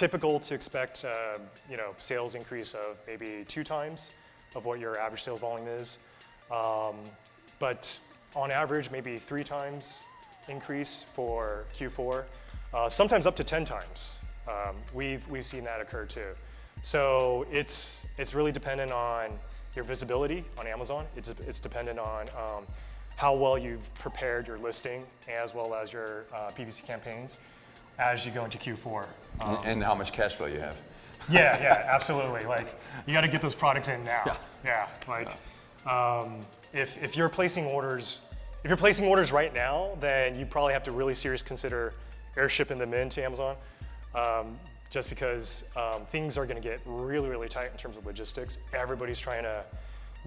typical to expect, sales increase of maybe 2 times of what your average sales volume is. But on average, maybe 3 times increase for Q4, sometimes up to 10 times. We've seen that occur too. So it's really dependent on your visibility on Amazon. It's dependent on how well you've prepared your listing as well as your PPC campaigns as you go into Q4. And how much cash flow you have. Yeah, absolutely. Like, you got to get those products in now. If you're placing orders, right now, then you probably have to really seriously consider air shipping them into Amazon, just because things are going to get really, really tight in terms of logistics. Everybody's trying to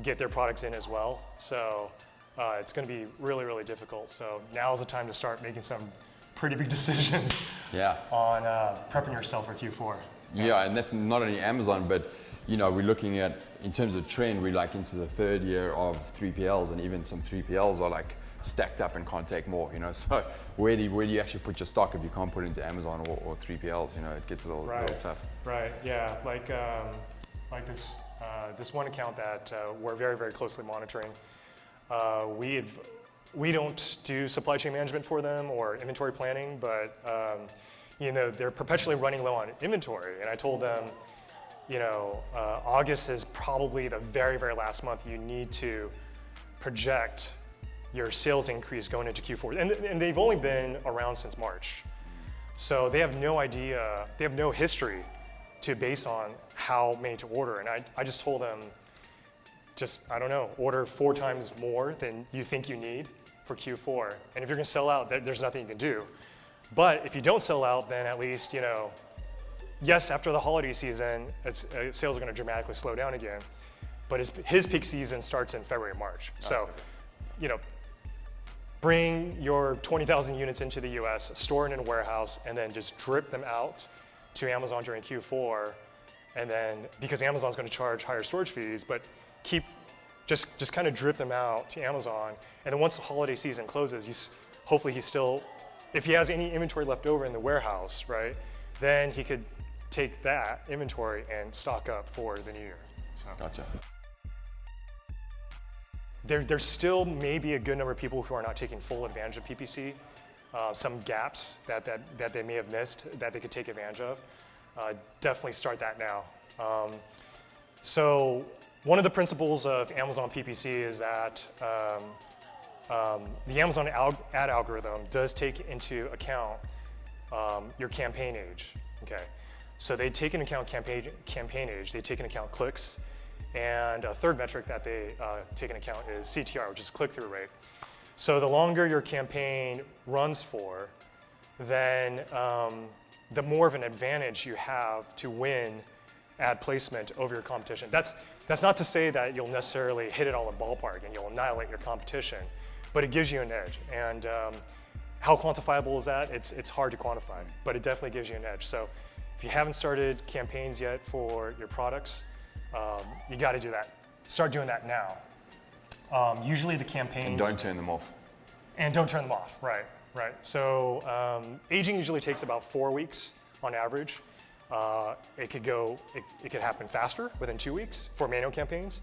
get their products in as well, so it's going to be really, really difficult. So now's the time to start making some pretty big decisions on prepping yourself for Q4. Yeah, and that's not only Amazon, but we're looking at, in terms of trend, we're like into the 3rd year of 3PLs, and even some 3PLs are like stacked up and can't take more. So where do you actually put your stock if you can't put it into Amazon or 3PLs? It gets a little tough. Right. Yeah. Like this one account that we're very, very closely monitoring. We don't do supply chain management for them or inventory planning, but they're perpetually running low on inventory. And I told them, August is probably the very, very last month you need to project your sales increase going into Q4. And they've only been around since March. So they have no idea, they have no history to base on how many to order. And I just told them, I don't know, order 4 times more than you think you need for Q4. And if you're gonna sell out, there's nothing you can do. But if you don't sell out, then at least, yes, after the holiday season, sales are gonna dramatically slow down again. But his peak season starts in February, March. So, bring your 20,000 units into the US, store it in a warehouse, and then just drip them out to Amazon during Q4. And then, because Amazon's gonna charge higher storage fees, but just kind of drip them out to Amazon. And then once the holiday season closes, hopefully if he has any inventory left over in the warehouse, right, then he could take that inventory and stock up for the new year. So. Gotcha. There's still maybe a good number of people who are not taking full advantage of PPC. Some gaps that they may have missed that they could take advantage of. Definitely start that now. So one of the principles of Amazon PPC is that the Amazon ad algorithm does take into account your campaign age. Okay, so they take into account campaign age. They take into account clicks. And a third metric that they take into account is CTR, which is click-through rate. So the longer your campaign runs for, then the more of an advantage you have to win ad placement over your competition. That's not to say that you'll necessarily hit it all in ballpark and you'll annihilate your competition, but it gives you an edge. And how quantifiable is that? It's hard to quantify, but it definitely gives you an edge. So if you haven't started campaigns yet for your products, you got to do that. Start doing that now. Usually the campaigns... And don't turn them off. And don't turn them off, right. So aging usually takes about 4 weeks on average. It could happen faster, within 2 weeks for manual campaigns.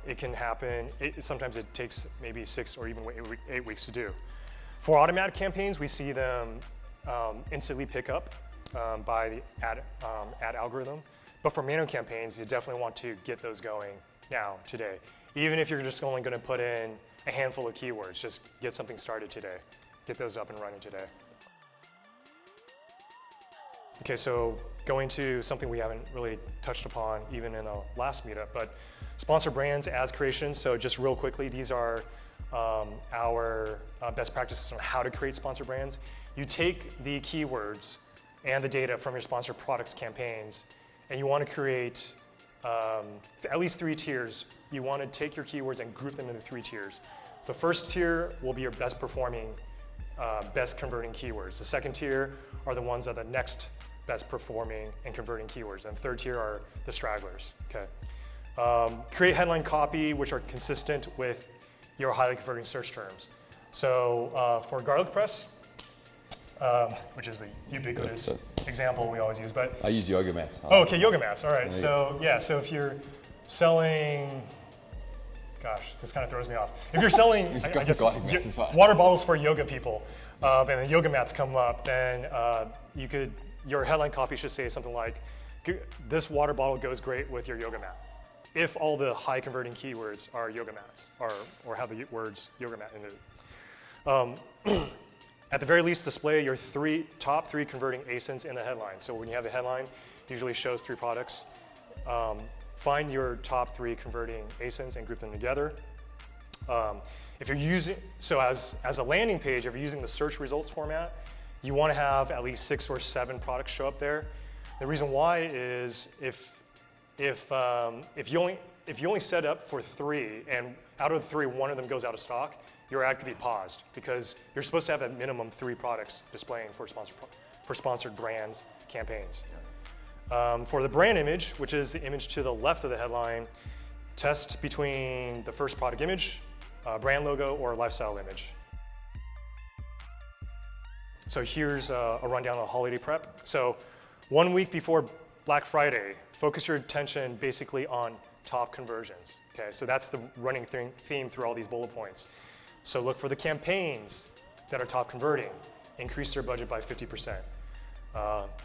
It can happen, sometimes it takes maybe 6 or even 8 weeks to do. For automatic campaigns, we see them instantly pick up by the ad algorithm. But for manual campaigns, you definitely want to get those going now, today. Even if you're just only going to put in a handful of keywords, just get something started today. Get those up and running today. Okay, so going to something we haven't really touched upon even in the last meetup, but sponsor brands, ads creation. So just real quickly, these are our best practices on how to create sponsor brands. You take the keywords and the data from your sponsored products campaigns, and you want to create at least 3 tiers. You want to take your keywords and group them into 3 tiers. So the first tier will be your best performing, best converting keywords. The second tier are the ones that are the next best performing and converting keywords. And the third tier are the stragglers, okay? Create headline copy which are consistent with your highly converting search terms. So for garlic press, which is the ubiquitous example we always use. But I use yoga mats. oh, okay, yoga mats. All right. So yeah, so if you're selling, gosh, this kind of throws me off. If you're selling, I guess, water bottles for yoga people, and the yoga mats come up, then your headline copy should say something like, "This water bottle goes great with your yoga mat." If all the high converting keywords are yoga mats, or have the words yoga mat in it. At the very least, display your top three converting ASINs in the headline. So when you have the headline, usually shows 3 products. Find your top 3 converting ASINs and group them together. If you're using, so as a landing page, if you're using the search results format, you want to have at least 6 or 7 products show up there. The reason why is if you only set up for 3, and out of the 3, 1 of them goes out of stock, your ad could be paused because you're supposed to have at minimum 3 products displaying for sponsored brands campaigns. For the brand image, which is the image to the left of the headline, test between the first product image, brand logo, or lifestyle image. So here's a rundown of holiday prep. So 1 week before Black Friday, focus your attention basically on top conversions. Okay, so that's the running theme through all these bullet points. So look for the campaigns that are top converting, increase their budget by 50%.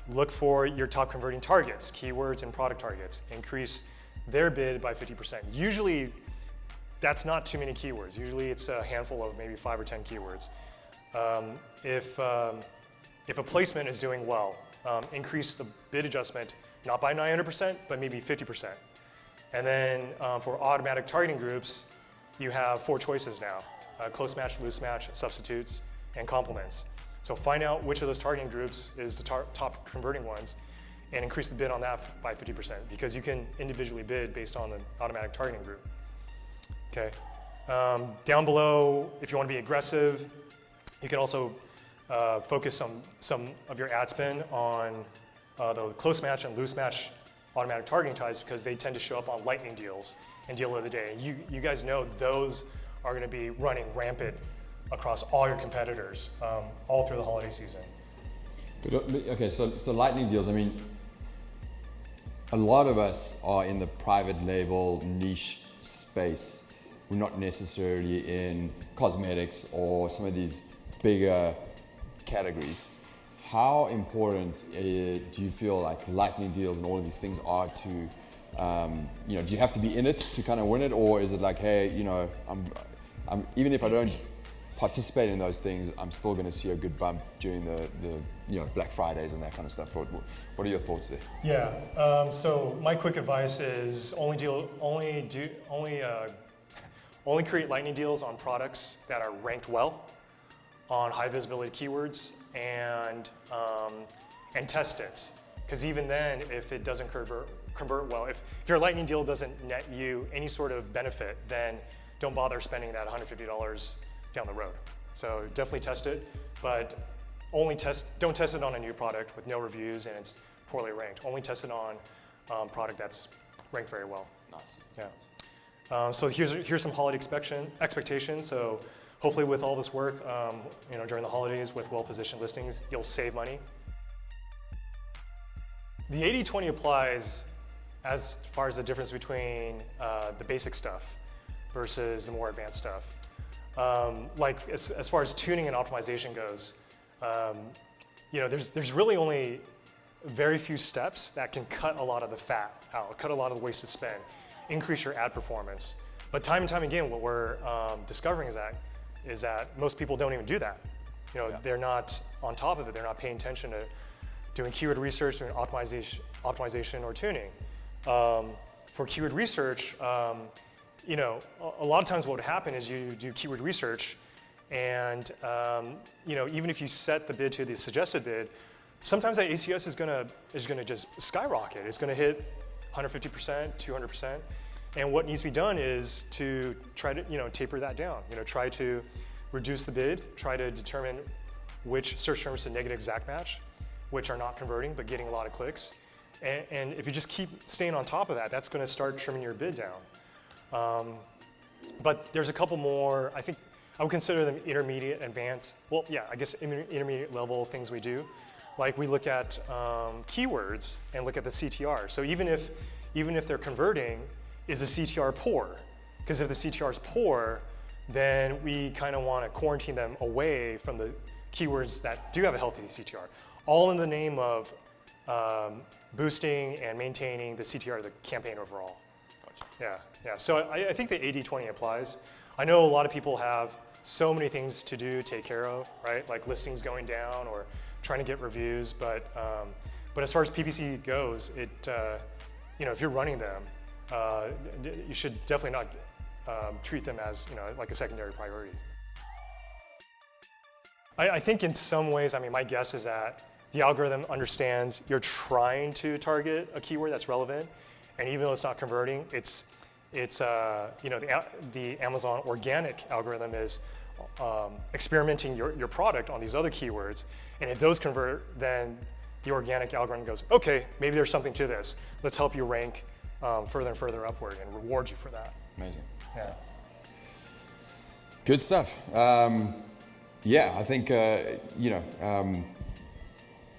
Look for your top converting targets, keywords and product targets, increase their bid by 50%. Usually that's not too many keywords. Usually it's a handful of maybe 5 or 10 keywords. If a placement is doing well, increase the bid adjustment, not by 900%, but maybe 50%. And then for automatic targeting groups, you have 4 choices now: close match, loose match, substitutes, and complements. So find out which of those targeting groups is the top converting ones and increase the bid on that by 50% because you can individually bid based on the automatic targeting group. Okay. Down below, if you want to be aggressive, you can also focus some of your ad spend on the close match and loose match automatic targeting types because they tend to show up on lightning deals and deal of the day. You guys know those are going to be running rampant across all your competitors all through the holiday season. Okay, so lightning deals, I mean, a lot of us are in the private label niche space. We're not necessarily in cosmetics or some of these bigger categories. How important do you feel like lightning deals and all of these things are to, do you have to be in it to kind of win it, or is it like, hey, I'm even if I don't participate in those things, I'm still going to see a good bump during the Black Fridays and that kind of stuff. What are your thoughts there? Yeah. So my quick advice is only create lightning deals on products that are ranked well on high visibility keywords and test it. Because even then, if it doesn't convert well, if your lightning deal doesn't net you any sort of benefit, then don't bother spending that $150 down the road. So definitely test it, but don't test it on a new product with no reviews and it's poorly ranked. Only test it on product that's ranked very well. Nice. Yeah. So here's some holiday expectations. So hopefully with all this work, during the holidays with well-positioned listings, you'll save money. The 80-20 applies as far as the difference between the basic stuff versus the more advanced stuff. Like as far as tuning and optimization goes, there's really only very few steps that can cut a lot of the fat out, cut a lot of the wasted spend, increase your ad performance. But time and time again, what we're discovering is that most people don't even do that. They're not on top of it. They're not paying attention to doing keyword research, doing optimization or tuning. For keyword research, a lot of times what would happen is you do keyword research and, even if you set the bid to the suggested bid, sometimes that ACS is gonna just skyrocket. It's gonna hit 150%, 200%. And what needs to be done is to try to, taper that down. Try to reduce the bid, try to determine which search terms to negative exact match, which are not converting but getting a lot of clicks. And if you just keep staying on top of that, that's gonna start trimming your bid down. But there's a couple more, I I would consider them intermediate, advanced. Well, yeah, I guess intermediate level things we do. Like we look at keywords and look at the CTR. So even if they're converting, is the CTR poor? Because if the CTR is poor, then we kind of want to quarantine them away from the keywords that do have a healthy CTR. All in the name of boosting and maintaining the CTR of the campaign overall. Gotcha. Yeah. So I think the 80-20 applies. I know a lot of people have so many things to do, take care of, right? Like listings going down or trying to get reviews. But as far as PPC goes, if you're running them, you should definitely not treat them as like a secondary priority. I think in some ways, my guess is that the algorithm understands you're trying to target a keyword that's relevant, and even though it's not converting, the Amazon organic algorithm is experimenting your product on these other keywords, and if those convert, then the organic algorithm goes, okay, maybe there's something to this. Let's help you rank further and further upward and reward you for that. Amazing. Yeah. Good stuff. I think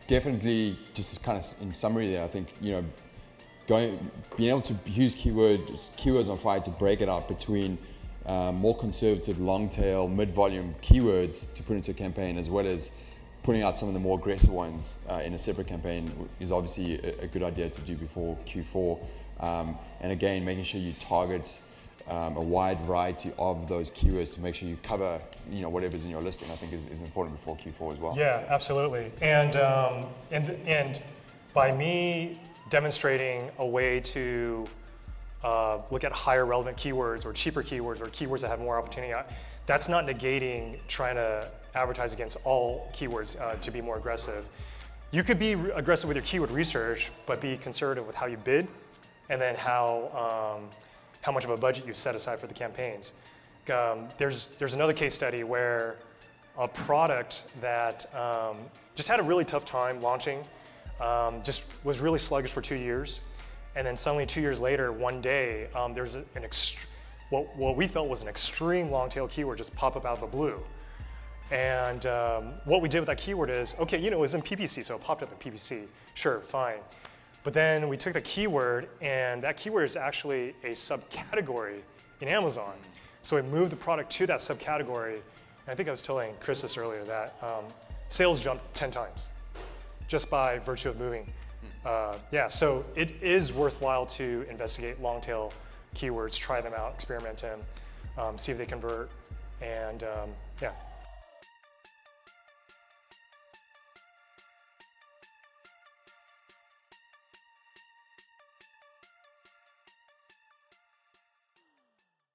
definitely just kind of in summary there. I think being able to use keywords on Fire to break it out between more conservative, long tail, mid volume keywords to put into a campaign, as well as putting out some of the more aggressive ones in a separate campaign is obviously a good idea to do before Q4. And again, making sure you target a wide variety of those keywords to make sure you cover whatever's in your listing, I think is important before Q4 as well. Yeah, absolutely. And by me demonstrating a way to look at higher relevant keywords or cheaper keywords or keywords that have more opportunity, that's not negating trying to advertise against all keywords to be more aggressive. You could be aggressive with your keyword research, but be conservative with how you bid, and then how much of a budget you set aside for the campaigns. There's another case study where a product that just had a really tough time launching, just was really sluggish for 2 years, and then suddenly 2 years later, one day, there's what we felt was an extreme long tail keyword just pop up out of the blue. And what we did with that keyword is, okay, it was in PPC, so it popped up in PPC. Sure, fine. But then we took the keyword, and that keyword is actually a subcategory in Amazon. So we moved the product to that subcategory. And I think I was telling Chris this earlier that sales jumped 10 times just by virtue of moving. So it is worthwhile to investigate long tail keywords, try them out, experiment them, see if they convert, and